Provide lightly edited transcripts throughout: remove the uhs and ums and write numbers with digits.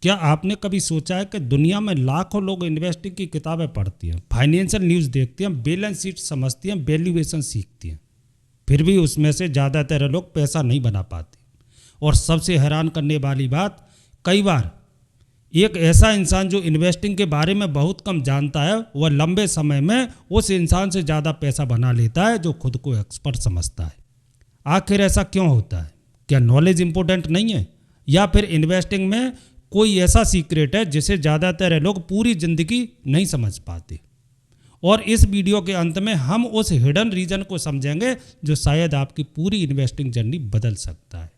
क्या आपने कभी सोचा है कि दुनिया में लाखों लोग इन्वेस्टिंग की किताबें पढ़ती हैं, फाइनेंशियल न्यूज़ देखती हैं, बैलेंस शीट समझती हैं, वैल्यूएशन सीखती हैं, फिर भी उसमें से ज़्यादातर लोग पैसा नहीं बना पाते। और सबसे हैरान करने वाली बात, कई बार एक ऐसा इंसान जो इन्वेस्टिंग के बारे में बहुत कम जानता है, वह लंबे समय में उस इंसान से ज़्यादा पैसा बना लेता है जो खुद को एक्सपर्ट समझता है। आखिर ऐसा क्यों होता है? क्या नॉलेज इंपॉर्टेंट नहीं है, या फिर इन्वेस्टिंग में कोई ऐसा सीक्रेट है जिसे ज़्यादातर लोग पूरी ज़िंदगी नहीं समझ पाते? और इस वीडियो के अंत में हम उस हिडन रीजन को समझेंगे जो शायद आपकी पूरी इन्वेस्टिंग जर्नी बदल सकता है।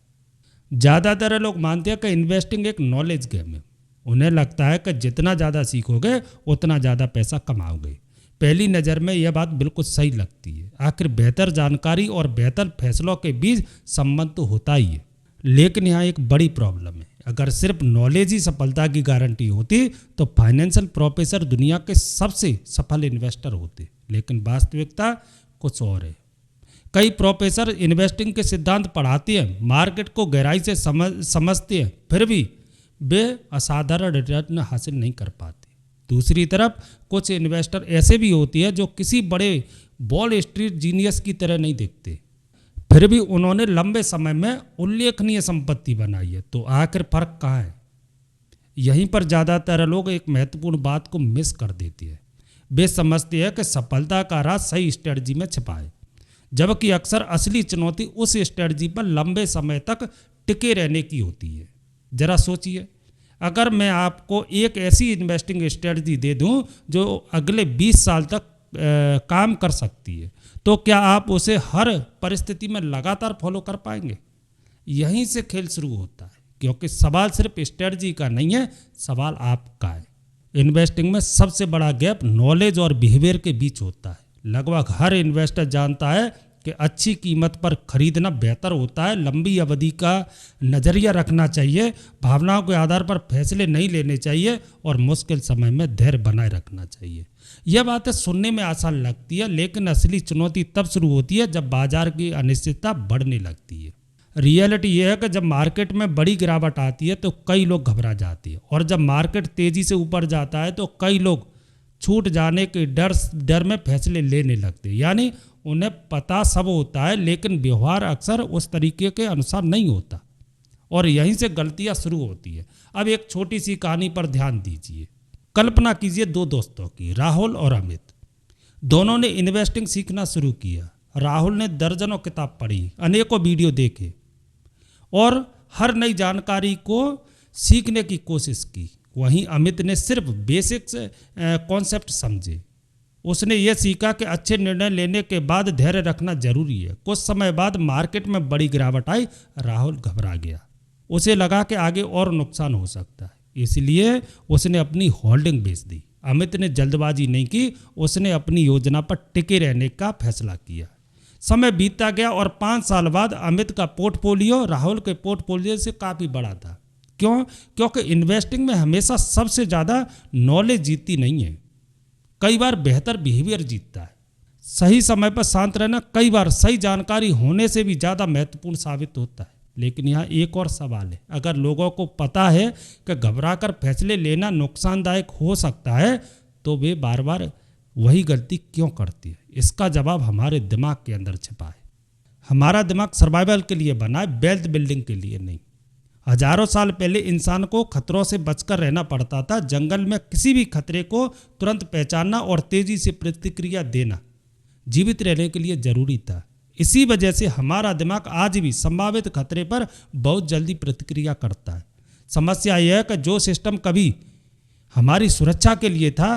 ज़्यादातर लोग मानते हैं कि इन्वेस्टिंग एक नॉलेज गेम है। उन्हें लगता है कि जितना ज़्यादा सीखोगे उतना ज़्यादा पैसा कमाओगे। पहली नज़र में यह बात बिल्कुल सही लगती है। आखिर बेहतर जानकारी और बेहतर फैसलों के बीच संबंध तो होता ही है, लेकिन यहाँ एक बड़ी प्रॉब्लम है। अगर सिर्फ नॉलेज ही सफलता की गारंटी होती तो फाइनेंशियल प्रोफेसर दुनिया के सबसे सफल इन्वेस्टर होते, लेकिन वास्तविकता कुछ और है। कई प्रोफेसर इन्वेस्टिंग के सिद्धांत पढ़ाते हैं, मार्केट को गहराई से समझते हैं, फिर भी वे असाधारण रिटर्न हासिल नहीं कर पाते। दूसरी तरफ कुछ इन्वेस्टर ऐसे भी होते हैं जो किसी बड़े वॉल स्ट्रीट जीनियस की तरह नहीं दिखते, फिर भी उन्होंने लंबे समय में उल्लेखनीय संपत्ति बनाई है। तो आखिर फर्क कहाँ है? यहीं पर ज़्यादातर लोग एक महत्वपूर्ण बात को मिस कर देते हैं। वे समझते हैं कि सफलता का राज सही स्ट्रेटजी में छिपा है, जबकि अक्सर असली चुनौती उस स्ट्रेटजी पर लंबे समय तक टिके रहने की होती है। जरा सोचिए, अगर मैं आपको एक ऐसी इन्वेस्टिंग स्ट्रेटजी दे दूं जो अगले 20 साल तक काम कर सकती है, तो क्या आप उसे हर परिस्थिति में लगातार फॉलो कर पाएंगे? यहीं से खेल शुरू होता है, क्योंकि सवाल सिर्फ स्ट्रेटजी का नहीं है, सवाल आपका है। इन्वेस्टिंग में सबसे बड़ा गैप नॉलेज और बिहेवियर के बीच होता है। लगभग हर इन्वेस्टर जानता है कि अच्छी कीमत पर खरीदना बेहतर होता है, लंबी अवधि का नज़रिया रखना चाहिए, भावनाओं के आधार पर फैसले नहीं लेने चाहिए और मुश्किल समय में धैर्य बनाए रखना चाहिए। यह बातें सुनने में आसान लगती है, लेकिन असली चुनौती तब शुरू होती है जब बाजार की अनिश्चितता बढ़ने लगती है। रियलिटी यह है कि जब मार्केट में बड़ी गिरावट आती है तो कई लोग घबरा जाते हैं, और जब मार्केट तेज़ी से ऊपर जाता है तो कई लोग छूट जाने के डर में फैसले लेने लगते हैं। यानी उन्हें पता सब होता है, लेकिन व्यवहार अक्सर उस तरीके के अनुसार नहीं होता, और यहीं से गलतियां शुरू होती है। अब एक छोटी सी कहानी पर ध्यान दीजिए। कल्पना कीजिए दो दोस्तों की, राहुल और अमित। दोनों ने इन्वेस्टिंग सीखना शुरू किया। राहुल ने दर्जनों किताब पढ़ी, अनेकों वीडियो देखे और हर नई जानकारी को सीखने की कोशिश की। वहीं अमित ने सिर्फ बेसिक्स कॉन्सेप्ट समझे। उसने ये सीखा कि अच्छे निर्णय लेने के बाद धैर्य रखना जरूरी है। कुछ समय बाद मार्केट में बड़ी गिरावट आई। राहुल घबरा गया, उसे लगा कि आगे और नुकसान हो सकता है, इसलिए उसने अपनी होल्डिंग बेच दी। अमित ने जल्दबाजी नहीं की, उसने अपनी योजना पर टिके रहने का फैसला किया। समय बीतता गया और 5 साल बाद अमित का पोर्टफोलियो राहुल के पोर्टफोलियो से काफ़ी बड़ा था। क्यों? क्योंकि इन्वेस्टिंग में हमेशा सबसे ज़्यादा नॉलेज जीतती नहीं है, कई बार बेहतर बिहेवियर जीतता है। सही समय पर शांत रहना कई बार सही जानकारी होने से भी ज़्यादा महत्वपूर्ण साबित होता है। लेकिन यहाँ एक और सवाल है, अगर लोगों को पता है कि घबराकर फैसले लेना नुकसानदायक हो सकता है, तो वे बार बार वही गलती क्यों करती है? इसका जवाब हमारे दिमाग के अंदर छिपा है। हमारा दिमाग सर्वाइवल के लिए बना है, वेल्थ बिल्डिंग के लिए नहीं। हजारों साल पहले इंसान को खतरों से बचकर रहना पड़ता था। जंगल में किसी भी खतरे को तुरंत पहचानना और तेजी से प्रतिक्रिया देना जीवित रहने के लिए जरूरी था। इसी वजह से हमारा दिमाग आज भी संभावित खतरे पर बहुत जल्दी प्रतिक्रिया करता है। समस्या यह है कि जो सिस्टम कभी हमारी सुरक्षा के लिए था,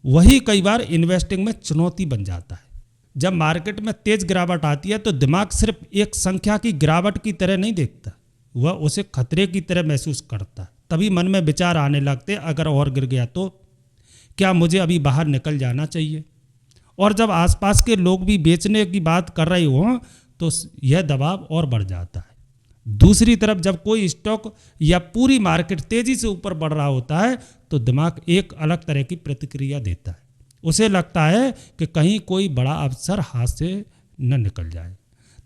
वही कई बार इन्वेस्टिंग में चुनौती बन जाता है। जब मार्केट में तेज गिरावट आती है तो दिमाग सिर्फ एक संख्या की गिरावट की तरह नहीं देखता, वह उसे खतरे की तरह महसूस करता है। तभी मन में विचार आने लगते, अगर और गिर गया तो? क्या मुझे अभी बाहर निकल जाना चाहिए? और जब आसपास के लोग भी बेचने की बात कर रहे हों तो यह दबाव और बढ़ जाता है। दूसरी तरफ जब कोई स्टॉक या पूरी मार्केट तेजी से ऊपर बढ़ रहा होता है तो दिमाग एक अलग तरह की प्रतिक्रिया देता है। उसे लगता है कि कहीं कोई बड़ा अवसर हाथ से न निकल जाए।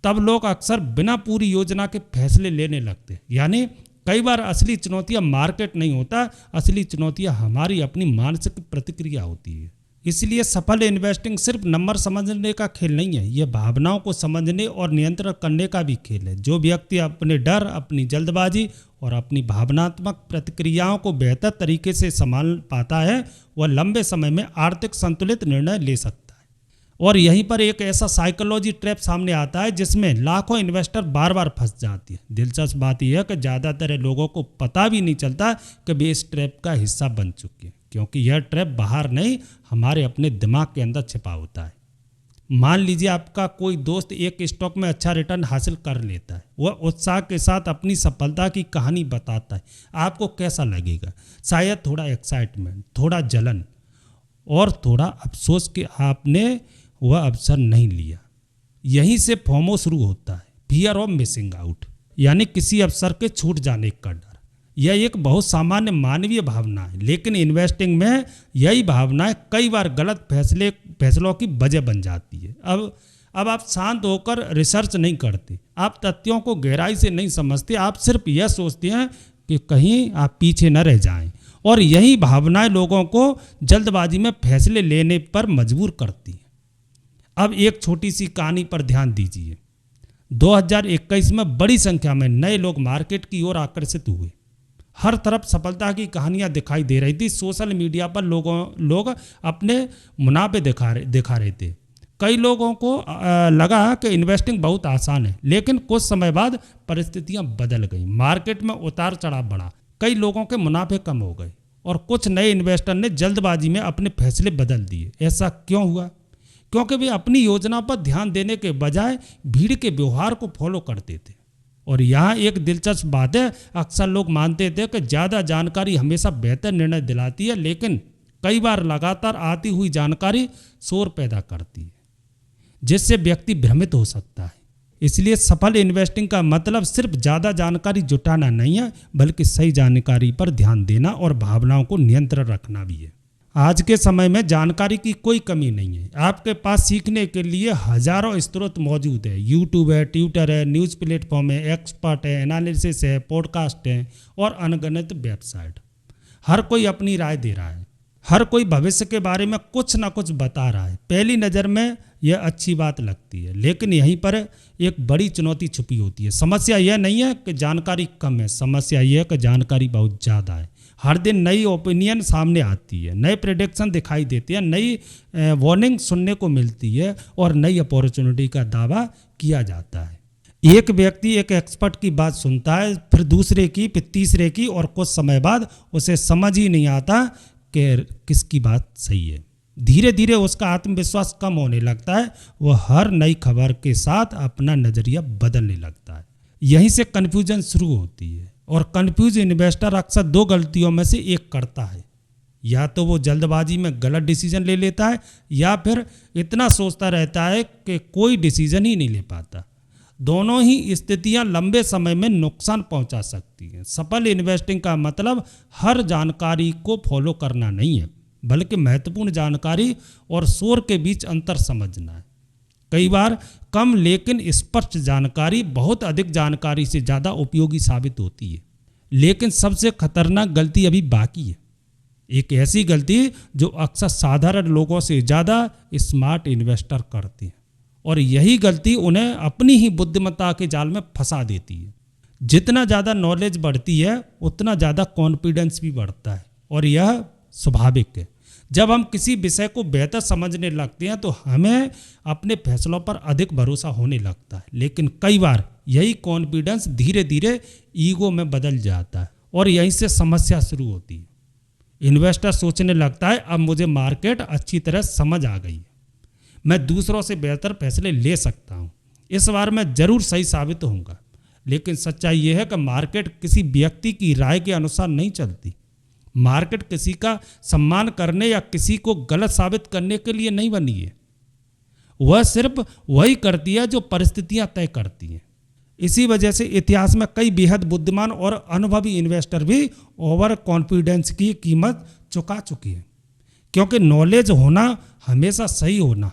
तब लोग अक्सर बिना पूरी योजना के फैसले लेने लगते हैं। यानी कई बार असली चुनौतियां मार्केट नहीं होता, असली चुनौतियां हमारी अपनी मानसिक प्रतिक्रिया होती है। इसलिए सफल इन्वेस्टिंग सिर्फ नंबर समझने का खेल नहीं है, यह भावनाओं को समझने और नियंत्रण करने का भी खेल है। जो व्यक्ति अपने डर, अपनी जल्दबाजी और अपनी भावनात्मक प्रतिक्रियाओं को बेहतर तरीके से संभाल पाता है, वह लंबे समय में आर्थिक संतुलित निर्णय ले सकता है। और यहीं पर एक ऐसा साइकोलॉजी ट्रैप सामने आता है जिसमें लाखों इन्वेस्टर बार बार फंस जाती है। दिलचस्प बात यह है कि ज़्यादातर लोगों को पता भी नहीं चलता कि वे इस ट्रैप का हिस्सा बन चुके हैं, क्योंकि यह ट्रैप बाहर नहीं, हमारे अपने दिमाग के अंदर छिपा होता है। मान लीजिए आपका कोई दोस्त एक स्टॉक में अच्छा रिटर्न हासिल कर लेता है, वह उत्साह के साथ अपनी सफलता की कहानी बताता है। आपको कैसा लगेगा? शायद थोड़ा एक्साइटमेंट, थोड़ा जलन और थोड़ा अफसोस कि आपने वह अवसर नहीं लिया। यहीं से फोमो शुरू होता है, फियर ऑफ मिसिंग आउट, यानी किसी अवसर के छूट जाने का डर। यह एक बहुत सामान्य मानवीय भावना है, लेकिन इन्वेस्टिंग में यही भावनाएं कई बार गलत फैसलों की वजह बन जाती है। अब आप शांत होकर रिसर्च नहीं करते, आप तथ्यों को गहराई से नहीं समझते, आप सिर्फ यह सोचते हैं कि कहीं आप पीछे न रह जाएं। और यही भावनाएं लोगों को जल्दबाजी में फैसले लेने पर मजबूर करती हैं। अब एक छोटी सी कहानी पर ध्यान दीजिए। 2021 में बड़ी संख्या में नए लोग मार्केट की ओर आकर्षित हुए। हर तरफ सफलता की कहानियां दिखाई दे रही थी। सोशल मीडिया पर लोग अपने मुनाफे दिखा रहे थे। कई लोगों को लगा कि इन्वेस्टिंग बहुत आसान है, लेकिन कुछ समय बाद परिस्थितियां बदल गई। मार्केट में उतार चढ़ाव बढ़ा, कई लोगों के मुनाफे कम हो गए और कुछ नए इन्वेस्टर ने जल्दबाजी में अपने फैसले बदल दिए। ऐसा क्यों हुआ? क्योंकि वे अपनी योजना पर ध्यान देने के बजाय भीड़ के व्यवहार को फॉलो करते थे। और यहाँ एक दिलचस्प बात है, अक्सर लोग मानते थे कि ज़्यादा जानकारी हमेशा बेहतर निर्णय दिलाती है, लेकिन कई बार लगातार आती हुई जानकारी शोर पैदा करती है, जिससे व्यक्ति भ्रमित हो सकता है। इसलिए सफल इन्वेस्टिंग का मतलब सिर्फ ज़्यादा जानकारी जुटाना नहीं है, बल्कि सही जानकारी पर ध्यान देना और भावनाओं को नियंत्रण रखना भी है। आज के समय में जानकारी की कोई कमी नहीं है। आपके पास सीखने के लिए हजारों स्रोत मौजूद है। यूट्यूब है, ट्विटर है, न्यूज़ प्लेटफॉर्म है, एक्सपर्ट है, एनालिसिस है, पॉडकास्ट है और अनगिनत वेबसाइट। हर कोई अपनी राय दे रहा है, हर कोई भविष्य के बारे में कुछ ना कुछ बता रहा है। पहली नज़र में यह अच्छी बात लगती है, लेकिन यहीं पर एक बड़ी चुनौती छुपी होती है। समस्या यह नहीं है कि जानकारी कम है, समस्या यह है कि जानकारी बहुत ज़्यादा है। हर दिन नई ओपिनियन सामने आती है, नए प्रेडिक्शन दिखाई देते हैं, नई वार्निंग सुनने को मिलती है और नई अपॉर्चुनिटी का दावा किया जाता है। एक व्यक्ति एक एक्सपर्ट की बात सुनता है, फिर दूसरे की, फिर तीसरे की, और कुछ समय बाद उसे समझ ही नहीं आता कि किसकी बात सही है। धीरे धीरे उसका आत्मविश्वास कम होने लगता है, वह हर नई खबर के साथ अपना नज़रिया बदलने लगता है। यहीं से कन्फ्यूजन शुरू होती है। और कंफ्यूज इन्वेस्टर अक्सर दो गलतियों में से एक करता है, या तो वो जल्दबाजी में गलत डिसीजन ले लेता है, या फिर इतना सोचता रहता है कि कोई डिसीजन ही नहीं ले पाता। दोनों ही स्थितियां लंबे समय में नुकसान पहुंचा सकती हैं। सफल इन्वेस्टिंग का मतलब हर जानकारी को फॉलो करना नहीं है, बल्कि महत्वपूर्ण जानकारी और शोर के बीच अंतर समझना है। कई बार कम लेकिन स्पष्ट जानकारी बहुत अधिक जानकारी से ज़्यादा उपयोगी साबित होती है। लेकिन सबसे खतरनाक गलती अभी बाकी है, एक ऐसी गलती जो अक्सर साधारण लोगों से ज़्यादा स्मार्ट इन्वेस्टर करते हैं, और यही गलती उन्हें अपनी ही बुद्धिमत्ता के जाल में फंसा देती है। जितना ज़्यादा नॉलेज बढ़ती है, उतना ज़्यादा कॉन्फिडेंस भी बढ़ता है, और यह स्वाभाविक है। जब हम किसी विषय को बेहतर समझने लगते हैं तो हमें अपने फैसलों पर अधिक भरोसा होने लगता है। लेकिन कई बार यही कॉन्फिडेंस धीरे धीरे ईगो में बदल जाता है, और यहीं से समस्या शुरू होती है। इन्वेस्टर सोचने लगता है, अब मुझे मार्केट अच्छी तरह समझ आ गई है, मैं दूसरों से बेहतर फैसले ले सकता हूँ, इस बार मैं जरूर सही साबित होऊंगा। लेकिन सच्चाई यह है कि मार्केट किसी व्यक्ति की राय के अनुसार नहीं चलती। मार्केट किसी का सम्मान करने या किसी को गलत साबित करने के लिए नहीं बनी है। वह सिर्फ वही करती है जो परिस्थितियां तय करती हैं। इसी वजह से इतिहास में कई बेहद बुद्धिमान और अनुभवी इन्वेस्टर भी ओवर कॉन्फिडेंस की कीमत चुका चुकी हैं। क्योंकि नॉलेज होना हमेशा सही होना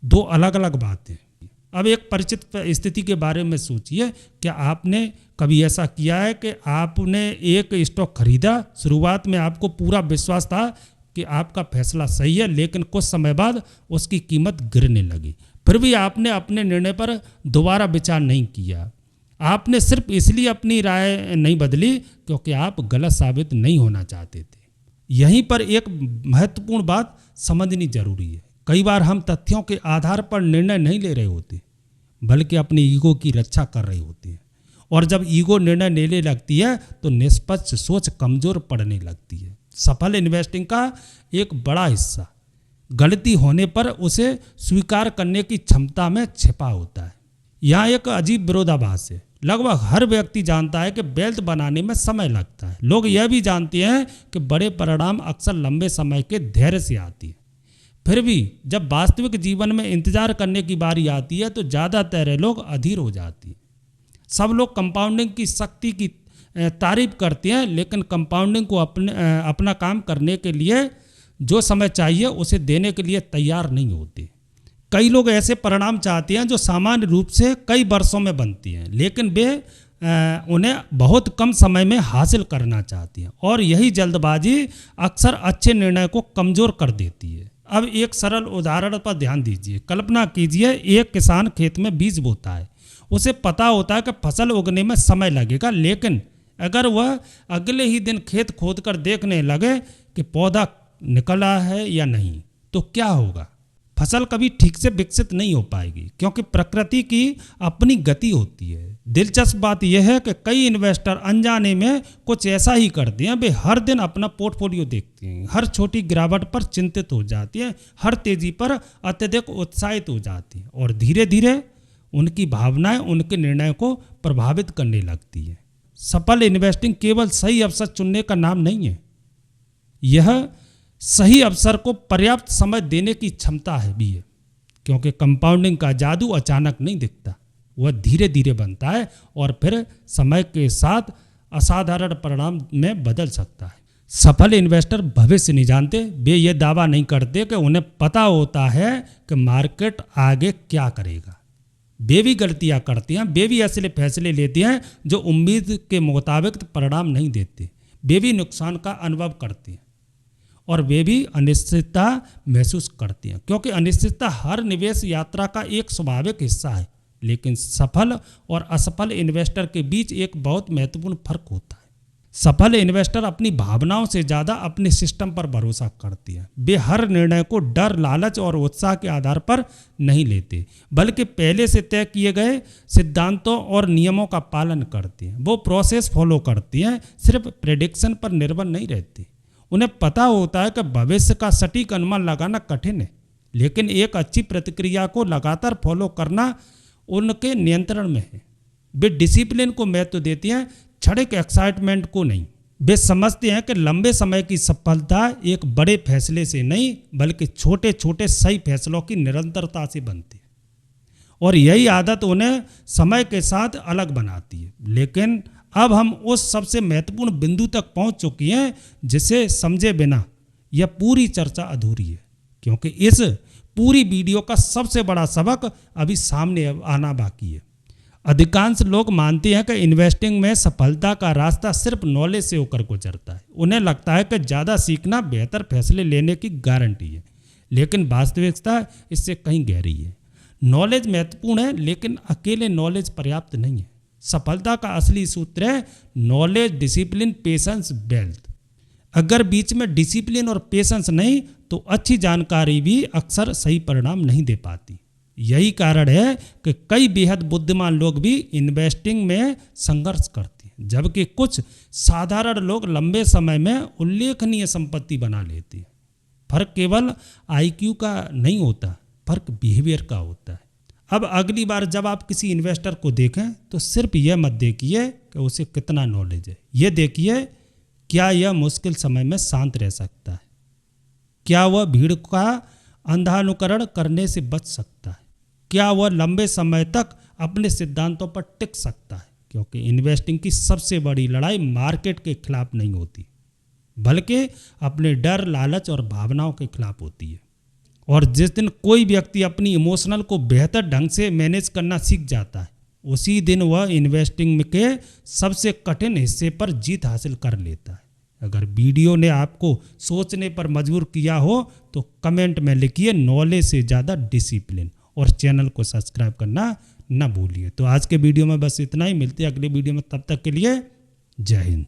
दो अलग अलग बातें हैं। अब एक परिचित स्थिति के बारे में सोचिए, क्या आपने कभी ऐसा किया है कि आपने एक स्टॉक खरीदा, शुरुआत में आपको पूरा विश्वास था कि आपका फैसला सही है, लेकिन कुछ समय बाद उसकी कीमत गिरने लगी, फिर भी आपने अपने निर्णय पर दोबारा विचार नहीं किया। आपने सिर्फ इसलिए अपनी राय नहीं बदली क्योंकि आप गलत साबित नहीं होना चाहते थे। यहीं पर एक महत्वपूर्ण बात समझनी जरूरी है। कई बार हम तथ्यों के आधार पर निर्णय नहीं ले रहे होते, बल्कि अपनी ईगो की रक्षा कर रहे होते हैं। और जब ईगो निर्णय लेने लगती है तो निष्पक्ष सोच कमजोर पड़ने लगती है। सफल इन्वेस्टिंग का एक बड़ा हिस्सा गलती होने पर उसे स्वीकार करने की क्षमता में छिपा होता है। यहाँ एक अजीब विरोधाभास है। लगभग हर व्यक्ति जानता है कि वेल्थ बनाने में समय लगता है। लोग यह भी जानते हैं कि बड़े परिणाम अक्सर लंबे समय के धैर्य से आती है। फिर भी जब वास्तविक जीवन में इंतजार करने की बारी आती है तो ज़्यादातर लोग अधीर हो जाती है। सब लोग कंपाउंडिंग की शक्ति की तारीफ करते हैं, लेकिन कंपाउंडिंग को अपना काम करने के लिए जो समय चाहिए उसे देने के लिए तैयार नहीं होते। कई लोग ऐसे परिणाम चाहते हैं जो सामान्य रूप से कई वर्षों में बनती हैं, लेकिन वे उन्हें बहुत कम समय में हासिल करना चाहती हैं, और यही जल्दबाजी अक्सर अच्छे निर्णय को कमज़ोर कर देती है। अब एक सरल उदाहरण पर ध्यान दीजिए। कल्पना कीजिए, एक किसान खेत में बीज बोता है। उसे पता होता है कि फसल उगने में समय लगेगा, लेकिन अगर वह अगले ही दिन खेत खोदकर देखने लगे कि पौधा निकला है या नहीं, तो क्या होगा? फसल कभी ठीक से विकसित नहीं हो पाएगी, क्योंकि प्रकृति की अपनी गति होती है। दिलचस्प बात यह है कि कई इन्वेस्टर अनजाने में कुछ ऐसा ही करते हैं। वे हर दिन अपना पोर्टफोलियो देखते हैं, हर छोटी गिरावट पर चिंतित हो जाती हैं, हर तेजी पर अत्यधिक उत्साहित हो जाती हैं, और धीरे धीरे उनकी भावनाएं उनके निर्णय को प्रभावित करने लगती है। सफल इन्वेस्टिंग केवल सही अवसर चुनने का नाम नहीं है, यह सही अवसर को पर्याप्त समय देने की क्षमता है भी है, क्योंकि कंपाउंडिंग का जादू अचानक नहीं दिखता, वह धीरे धीरे बनता है और फिर समय के साथ असाधारण परिणाम में बदल सकता है। सफल इन्वेस्टर भविष्य नहीं जानते। वे ये दावा नहीं करते कि उन्हें पता होता है कि मार्केट आगे क्या करेगा। वे भी गलतियां करते हैं, वे भी ऐसे फैसले लेते हैं जो उम्मीद के मुताबिक परिणाम नहीं देते। वे भी नुकसान का अनुभव करते हैं और वे भी अनिश्चितता महसूस करते हैं, क्योंकि अनिश्चितता हर निवेश यात्रा का एक स्वाभाविक हिस्सा है। लेकिन सफल और असफल इन्वेस्टर के बीच एक बहुत महत्वपूर्ण फर्क होता है। सफल इन्वेस्टर अपनी भावनाओं से ज़्यादा अपने सिस्टम पर भरोसा करते हैं। वे हर निर्णय को डर, लालच और उत्साह के आधार पर नहीं लेते, बल्कि पहले से तय किए गए सिद्धांतों और नियमों का पालन करते हैं। वो प्रोसेस फॉलो करते हैं, सिर्फ प्रेडिक्शन पर निर्भर नहीं रहते। उन्हें पता होता है कि भविष्य का सटीक अनुमान लगाना कठिन है, लेकिन एक अच्छी प्रतिक्रिया को लगातार फॉलो करना उनके नियंत्रण में है। वे डिसिप्लिन को महत्व देते हैं, क्षणिक एक्साइटमेंट को नहीं। वे समझते हैं कि लंबे समय की सफलता एक बड़े फैसले से नहीं, बल्कि छोटे छोटे सही फैसलों की निरंतरता से बनती है, और यही आदत उन्हें समय के साथ अलग बनाती है। लेकिन अब हम उस सबसे महत्वपूर्ण बिंदु तक पहुंच चुकी हैं जिसे समझे बिना यह पूरी चर्चा अधूरी है, क्योंकि इस पूरी वीडियो का सबसे बड़ा सबक अभी सामने आना बाकी है। अधिकांश लोग मानते हैं कि इन्वेस्टिंग में सफलता का रास्ता सिर्फ नॉलेज से होकर गुजरता है। उन्हें लगता है कि ज़्यादा सीखना बेहतर फैसले लेने की गारंटी है, लेकिन वास्तविकता इससे कहीं गहरी है। नॉलेज महत्वपूर्ण है, लेकिन अकेले नॉलेज पर्याप्त नहीं है। सफलता का असली सूत्र है नॉलेज, डिसिप्लिन, पेशेंस, वेल्थ। अगर बीच में डिसिप्लिन और पेशेंस नहीं तो अच्छी जानकारी भी अक्सर सही परिणाम नहीं दे पाती। यही कारण है कि कई बेहद बुद्धिमान लोग भी इन्वेस्टिंग में संघर्ष करते हैं, जबकि कुछ साधारण लोग लंबे समय में उल्लेखनीय संपत्ति बना लेते हैं। फर्क केवल आईक्यू का नहीं होता, फर्क बिहेवियर का होता है। अब अगली बार जब आप किसी इन्वेस्टर को देखें तो सिर्फ यह मत देखिए कि उसे कितना नॉलेज है, यह देखिए क्या यह मुश्किल समय में शांत रह सकता है, क्या वह भीड़ का अंधानुकरण करने से बच सकता है, क्या वह लंबे समय तक अपने सिद्धांतों पर टिक सकता है। क्योंकि इन्वेस्टिंग की सबसे बड़ी लड़ाई मार्केट के खिलाफ नहीं होती, बल्कि अपने डर, लालच और भावनाओं के खिलाफ होती है। और जिस दिन कोई व्यक्ति अपनी इमोशनल को बेहतर ढंग से मैनेज करना सीख जाता है, उसी दिन वह इन्वेस्टिंग के सबसे कठिन हिस्से पर जीत हासिल कर लेता है। अगर वीडियो ने आपको सोचने पर मजबूर किया हो तो कमेंट में लिखिए नॉलेज से ज़्यादा डिसिप्लिन, और चैनल को सब्सक्राइब करना ना भूलिए। तो आज के वीडियो में बस इतना ही, मिलते हैं अगले वीडियो में, तब तक के लिए जय हिंद।